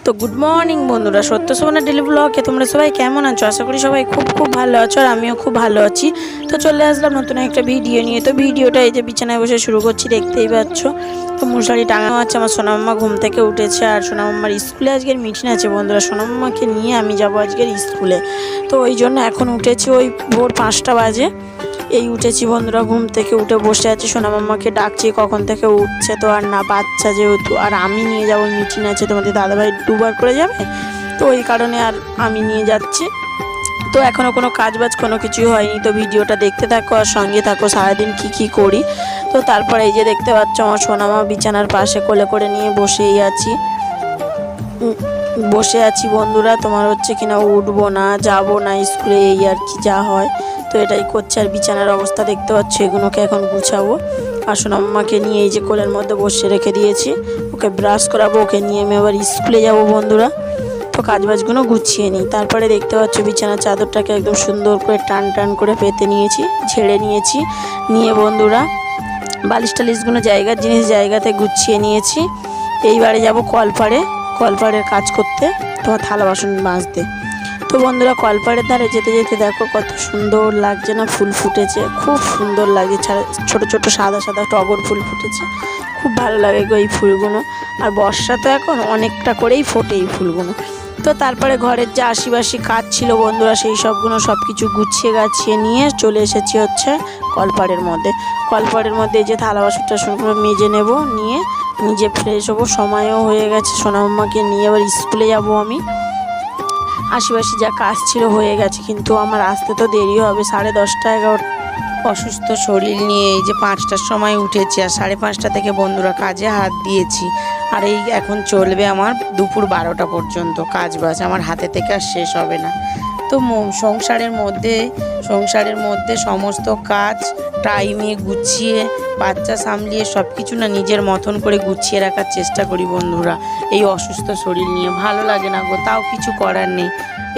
তো good morning বন্ধুরা, সত্য সুবর্ণা ডেলি ব্লগে তোমরা সবাই কেমন আছো? আশা করি সবাই খুব খুব ভালো আছো, আর আমিও খুব ভালো আছি। তো চলে আসলাম নতুন একটা ভিডিও নিয়ে। তো ভিডিওটা এই যে বিছানায় বসে শুরু করছি, দেখতেই পাচ্ছ। তো মশারি টাঙানো আছে। আমার সোনামাম্মা ঘুম থেকে উঠেছে, আর সোনামাম্মার স্কুলে আজকের মিটিং আছে বন্ধুরা। সোনামাম্মাকে নিয়ে আমি যাব আজকের স্কুলে। তো ওই জন্য এখন উঠেছি, ওই ভোর 5টা বাজে এই উঠেছি বন্ধুরা। ঘুম থেকে উঠে বসে আছি, সোনামাম্মাকে ডাকছি কখন থেকে উঠছে তো আর না, বাচ্চা যেহেতু। আর আমি নিয়ে যাবো, মিটিং আছে, তোমাদের দাদাভাই দুবার করে যাবে, তো ওই কারণে আর আমি নিয়ে যাচ্ছি। তো এখনও কোনো কাজবাজ কোনো কিছুই হয়নি। তো ভিডিওটা দেখতে থাকো আর সঙ্গে থাকো, সারাদিন কি করি। তো তারপরে এই যে দেখতে পাচ্ছ আমার সোনামা বিছানার পাশে কোলে করে নিয়ে বসে আছি বন্ধুরা। তোমার হচ্ছে কিনা উঠবো না, যাবো না স্কুলে, এই আর কি যা হয়। তো এটাই করছে। আর বিছানার অবস্থা দেখতে পাচ্ছ, এগুলোকে এখন গুছাবো। আর সোনাম্মাকে নিয়ে এই যে কোলের মধ্যে বসে রেখে দিয়েছি, ওকে ব্রাশ করাবো, ওকে নিয়ে আমি আবার স্কুলে যাব বন্ধুরা। তো কাজবাজগুলো গুছিয়ে নিই। তারপরে দেখতে পাচ্ছ বিছানার চাদরটাকে একদম সুন্দর করে টান করে পেতে নিয়েছি, ঝেড়ে নিয়েছি। নিয়ে বন্ধুরা বালিশ টালিশগুলো জায়গার জিনিস জায়গাতে গুছিয়ে নিয়েছি। এইবারে যাব কলপাড়ের কাজ করতে, তোমার থালা বাসন মাজতে। তো বন্ধুরা কলপাড়ের ধারে যেতে যেতে দেখো কত সুন্দর লাগছে না, ফুল ফুটেছে, খুব সুন্দর লাগে। ছোট ছোট সাদা সাদা টগর ফুল ফুটেছে, খুব ভালো লাগে গো এই ফুলগুলো। আর বর্ষা তো এখন অনেকটা করেই ফোটে এই ফুলগুলো। তো তারপরে ঘরের যে আশিবাসী কাজ ছিল বন্ধুরা, সেই সবগুলো সব কিছু গুছিয়ে গাছিয়ে নিয়ে চলে এসেছি হচ্ছে কলপাড়ের মধ্যে। এই যে থালা বাসনগুলো মেজে নেব, নিয়ে নিজে ফ্রেশ হবো। সময়ও হয়ে গেছে, সোনামাম্মাকে নিয়ে আবার স্কুলে যাব আমি। আশিবাসী যা কাজ ছিল হয়ে গেছে, কিন্তু আমার আসতে তো দেরি হবে, 10:30 11টা। অসুস্থ শরীর নিয়ে এই যে 5টার সময় উঠেছি, আর 5:30 থেকে বন্ধুরা কাজে হাত দিয়েছি। আর এই এখন চলবে আমার দুপুর 12টা পর্যন্ত কাজবাজ, আমার হাতে থেকে আর শেষ হবে না। তো সংসারের মধ্যে সমস্ত কাজ টাইমে গুছিয়ে, বাচ্চা সামলিয়ে সব কিছু না নিজের মতন করে গুছিয়ে রাখার চেষ্টা করি বন্ধুরা। এই অসুস্থ শরীর নিয়ে ভালো লাগে না গো, তাও কিছু করার নেই।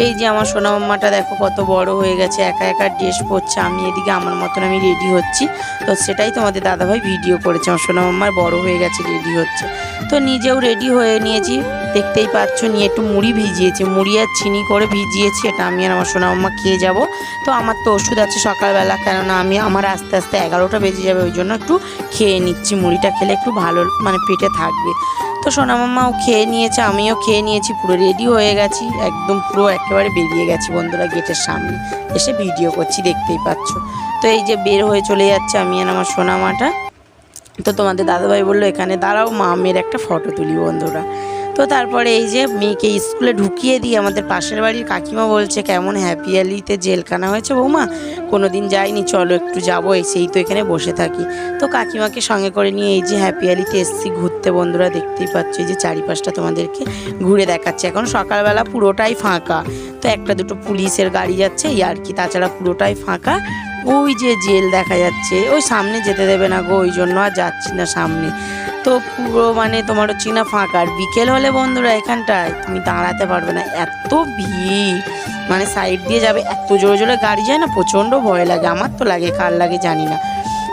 এই যে আমার সোনামাম্মাটা দেখো কত বড় হয়ে গেছে, একা ড্রেস পরছে, আমি এদিকে আমার মতন আমি রেডি হচ্ছি। তো সেটাই তোমাদের দাদাভাই ভিডিও করেছে, আমার সোনামাম্মার বড় হয়ে গেছে, রেডি হচ্ছে। তো নিজেও রেডি হয়ে নিয়েছি, দেখতেই পাচ্ছ। নিয়ে একটু মুড়ি ভিজিয়েছি, মুড়ি আর চিনি করে ভিজিয়েছি, এটা আমি আর আমার সোনামাম্মা খেয়ে যাব। তো আমার তো ওষুধ আছে সকালবেলা, কেননা আমার আস্তে আস্তে 11টা বেজে যাবে, ওই জন্য একটু খেয়ে নিচ্ছি। মুড়িটা খেলে একটু ভালো মানে পেটে থাকবে। তো সোনামাম্মাও খেয়ে নিয়েছে, আমিও খেয়ে নিয়েছি, পুরো রেডি হয়ে গেছি, একদম পুরো একেবারে বেরিয়ে গেছি বন্ধুরা। গেটের সামনে এসে ভিডিও করছি, দেখতেই পাচ্ছ। তো এই যে বের হয়ে চলে যাচ্ছে আমি আর আমার সোনামাটা। তো তোমাদের দাদাভাই বললো এখানে দাঁড়াও, মেয়ের একটা ফটো তুলি বন্ধুরা। তো তারপরে এই যে মেয়েকে স্কুলে ঢুকিয়ে দিয়ে আমাদের পাশের বাড়ির কাকিমা বলছে, কেমন হ্যাপিয়ালিতে জেলখানা হয়েছে বৌমা, কোনো দিন যাইনি, চলো একটু যাবো, সেই তো এখানে বসে থাকি। তো কাকিমাকে সঙ্গে করে নিয়ে এই যে হ্যাপিয়ালিতে এসছি ঘুরতে বন্ধুরা। দেখতেই পাচ্ছ এই যে চারিপাশটা তোমাদেরকে ঘুরে দেখাচ্ছে। এখন সকালবেলা পুরোটাই ফাঁকা, তো একটা দুটো পুলিশের গাড়ি যাচ্ছে এই আর কি, তাছাড়া পুরোটাই ফাঁকা। ওই যে জেল দেখা যাচ্ছে, ওই সামনে যেতে দেবে না গো, ওই জন্য আর যাচ্ছি না সামনে। তো পুরো মানে তোমার হচ্ছে না ফাঁকা। আর বিকেল হলে বন্ধুরা এখানটায় তুমি দাঁড়াতে পারবে না, এত ভিড়, মানে সাইড দিয়ে যাবে, এত জোরে গাড়ি যায় না, প্রচণ্ড ভয় লাগে। আমার তো লাগে, কার লাগে জানি না।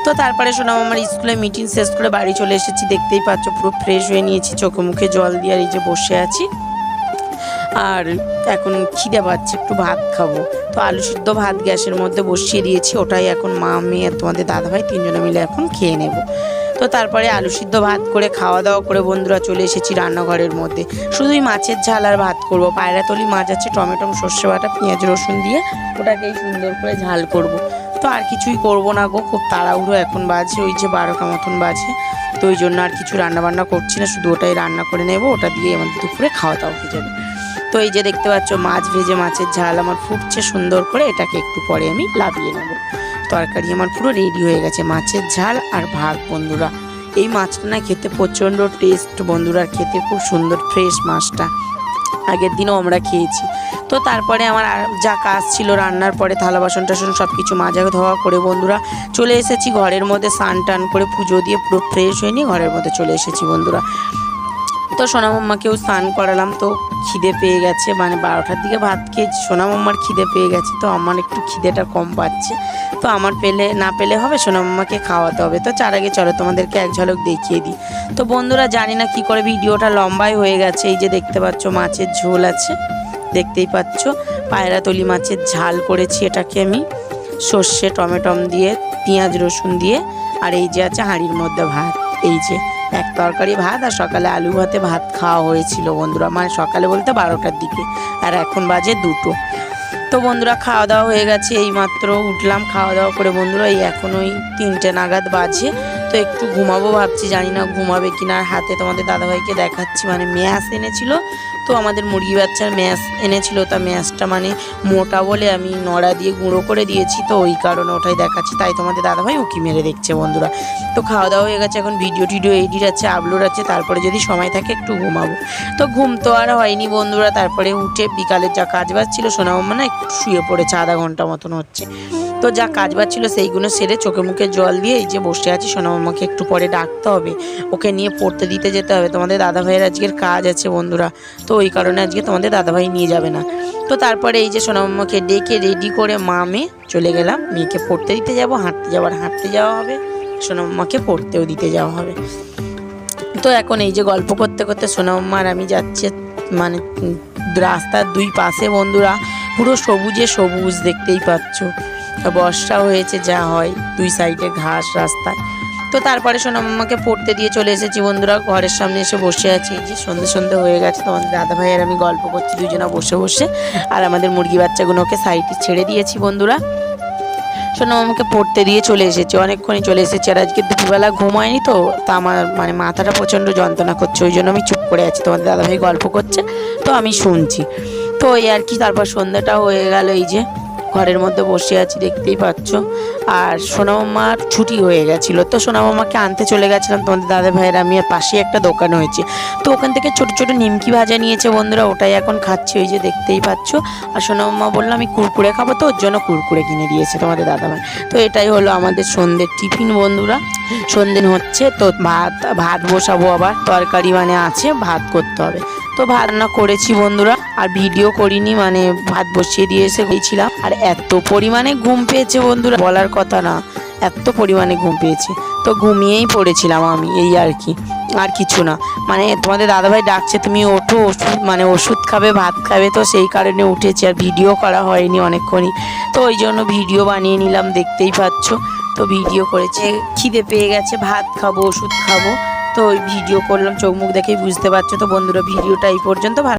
তো তারপরে আমার স্কুলে মিটিং শেষ করে বাড়ি চলে এসেছি, দেখতেই পাচ্ছ পুরো ফ্রেশ হয়ে নিয়েছি, চোখে মুখে জল দিয়ে আর এই যে বসে আছি। আর এখন খিদে পাচ্ছে, একটু ভাত খাবো। তো আলু সিদ্ধ ভাত গ্যাসের মধ্যে বসিয়ে দিয়েছি, ওটাই এখন মা, মেয়ে আর তোমাদের দাদাভাই তিনজনে মিলে এখন খেয়ে নেব। তো তারপরে আলু সিদ্ধ ভাত করে খাওয়া দাওয়া করে বন্ধুরা চলে এসেছি রান্নাঘরের মধ্যে। শুধুই মাছের ঝাল আর ভাত করবো। পায়রাতলি মাছ আছে, টমেটো সর্ষে বাটা পেঁয়াজ রসুন দিয়ে ওটাকেই সুন্দর করে ঝাল করব। তো আর কিছুই করব না গো, খুব তাড়াহুড়ো এখন বাজে ওই যে 12টা মতন বাজে। তো ওই জন্য আর কিছু রান্নাবান্না করছি না, শুধু ওটাই রান্না করে নেব, ওটা দিয়ে আমাদের দুপুরে খাওয়া দাওয়া হয়ে যাবে। তো এই যে দেখতে পাচ্ছ মাছ ভেজে, মাছের ঝাল আমার ফুটছে সুন্দর করে, এটাকে একটু পরে আমি লাভিয়ে নেব। তরকারি আমার পুরো রেডি হয়ে গেছে, মাছের ঝাল আর ভাত বন্ধুরা। এই মাছটা না খেতে প্রচণ্ড টেস্ট বন্ধুরা, খেতে খুব সুন্দর, ফ্রেশ মাছটা, আগের দিনও আমরা খেয়েছি। তো তারপরে আমার যা কাজ ছিল রান্নার পরে থালা বাসন টাসন সব কিছু মাজা ধোয়া করে বন্ধুরা চলে এসেছি ঘরের মধ্যে, স্নান টান করে পুজো দিয়ে পুরো ফ্রেশ হয়ে নিয়ে ঘরের মধ্যে চলে এসেছি বন্ধুরা। তো সোনা মাম্মাকেও স্নান করালাম। তো খিদে পেয়ে গেছে, মানে 12টার দিকে ভাত খেয়েছি, সোনা মাম্মার খিদে পেয়ে গেছে। তো আমার একটু খিদেটা কম পাচ্ছে, তো আমার না পেলে হবে, সোনা মাম্মাকে খাওয়াতে হবে। তো তার আগে চলো তোমাদেরকে এক ঝলক দেখিয়ে দিই। তো বন্ধুরা জানি না কি করে ভিডিওটা লম্বাই হয়ে গেছে। এই যে দেখতে পাচ্ছ মাছের ঝোল আছে, দেখতেই পাচ্ছ পায়রাতলি মাছের ঝাল করেছি। এটাকে আমি সর্ষে টমেটম দিয়ে পেঁয়াজ রসুন দিয়ে, আর এই যে আছে হাঁড়ির মধ্যে ভাত, এই যে এক তরকারি ভাত, আর সকালে আলু ভাতে ভাত খাওয়া হয়েছিল বন্ধুরা, মানে সকালে বলতে 12টার দিকে, আর এখন বাজে 2টো। তো বন্ধুরা খাওয়া দাওয়া হয়ে গেছে, এই মাত্র উঠলাম খাওয়া দাওয়া করে বন্ধুরা। এই এখন ওই 3টে নাগাদ বাজে। তো একটু ঘুমাবো ভাবছি, জানি না ঘুমাবে কিনা। আর হাতে তোমাদের দাদাভাইকে দেখাচ্ছি, মানে ম্যাশ এনেছিল, তো আমাদের মুরগি বাচ্চার ম্যাশ এনেছিল। তা ম্যাশটা মানে মোটা বলে আমি নড়া দিয়ে গুঁড়ো করে দিয়েছি, তো ওই কারণে ওটাই দেখাচ্ছি। তাই তোমাদের দাদাভাই উকি মেরে দেখছে বন্ধুরা। তো খাওয়া দাওয়া হয়ে গেছে, এখন ভিডিও এডিট আছে, আপলোড আছে, তারপরে যদি সময় থাকে একটু ঘুমাবো। তো ঘুম তো আর হয়নি বন্ধুরা। তারপরে উঠে বিকালের যা কাজ বাজ ছিল, সোনা মাম্মা না একটু শুয়ে পড়েছে, আধা ঘন্টা মতন হচ্ছে। তো যা কাজ বাজ ছিল সেইগুলো সেরে চোখে মুখে জল দিয়ে এই যে বসে আছি। সোনা মাম্মাকে একটু পরে ডাকতে হবে, ওকে নিয়ে পড়তে দিতে যেতে হবে। তোমাদের দাদাভাইয়ের আজকের কাজ আছে বন্ধুরা, তো ওই কারণে আজকে তোমাদের দাদাভাই নিয়ে যাবে না। তো তারপরে এই যে সোনা মাম্মাকে ডেকে রেডি করে মেয়ে চলে গেলাম। মেয়েকে পড়তে দিতে যাব, হাঁটতে যাওয়া হবে, সোনা মাম্মাকে পড়তেও দিতে যাওয়া হবে। তো এখন এই যে গল্প করতে করতে সোনা মাম্মা আর আমি যাচ্ছে, মানে রাস্তার দুই পাশে বন্ধুরা পুরো সবুজে সবুজ, দেখতেই পাচ্ছ। বর্ষা হয়েছে, যা হয় দুই সাইডে ঘাস রাস্তায়। তো তারপরে সোনা মাম্মাকে পড়তে দিয়ে চলে এসেছি বন্ধুরা, ঘরের সামনে এসে বসে আছি। এই যে সন্ধে হয়ে গেছে, তোমাদের দাদাভাই আর আমি গল্প করছি দুজনা বসে বসে। আর আমাদের মুরগি বাচ্চাগুলোকে সাইডে ছেড়ে দিয়েছি বন্ধুরা। সোনা মামাকে পড়তে দিয়ে চলে এসেছি, অনেকক্ষণই চলে এসেছি। আর আজকে দুপুরবেলা ঘুম হয়নি, তো আমার মানে মাথাটা প্রচণ্ড যন্ত্রণা করছে, ওই জন্য আমি চুপ করে আছি। তোমাদের দাদাভাই গল্প করছে, তো আমি শুনছি। তো এই আর কি, তারপর সন্ধ্যাটাও হয়ে গেল। এই যে ঘরের মধ্যে বসে আছি, দেখতেই পাচ্ছ। আর সোনা মামার ছুটি হয়ে গেছিলো, তো সোনা মামাকে আনতে চলে গেছিলাম তোমাদের দাদা ভাইয়ের আমি। আর পাশে একটা দোকান হয়েছে, তো ওখান থেকে ছোট ছোট নিমকি ভাজা নিয়েছে বন্ধুরা, ওটাই এখন খাচ্ছি। ওই যে দেখতেই পাচ্ছ। আর সোনা মামা বললো আমি কুরকুরে খাবো, তো ওর জন্য কুরকুরে কিনে দিয়েছে তোমাদের দাদা ভাই। তো এটাই হলো আমাদের সন্ধ্যের টিফিন বন্ধুরা। সন্ধ্যে হচ্ছে, তো ভাত বসাবো, আবার তরকারি মানে আছে, ভাত করতে হবে। তো ভাত রান্না করেছি বন্ধুরা, আর ভিডিও করিনি, মানে ভাত বসিয়ে দিয়ে এসে গেছিলাম। আর এত পরিমাণে ঘুম পেয়েছে বন্ধুরা, বলার কথা না, এত পরিমাণে ঘুম পেয়েছে। তো ঘুমিয়েই পড়েছিলাম আমি, এই আর কি, আর কিছু না। মানে তোমাদের দাদাভাই ডাকছে তুমি ওঠো, ওষুধ খাবে, ভাত খাবে, তো সেই কারণে উঠেছি। আর ভিডিও করা হয়নি অনেকক্ষণই, তো ওই জন্য ভিডিও বানিয়ে নিলাম, দেখতেই পাচ্ছ। তো ভিডিও করেছে, খিদে পেয়ে গেছে, ভাত খাবো, ওষুধ খাবো, তো ওই ভিডিও করলাম, চোখ মুখ দেখেই বুঝতে পারছো। তো বন্ধুরা ভিডিওটা এই পর্যন্ত।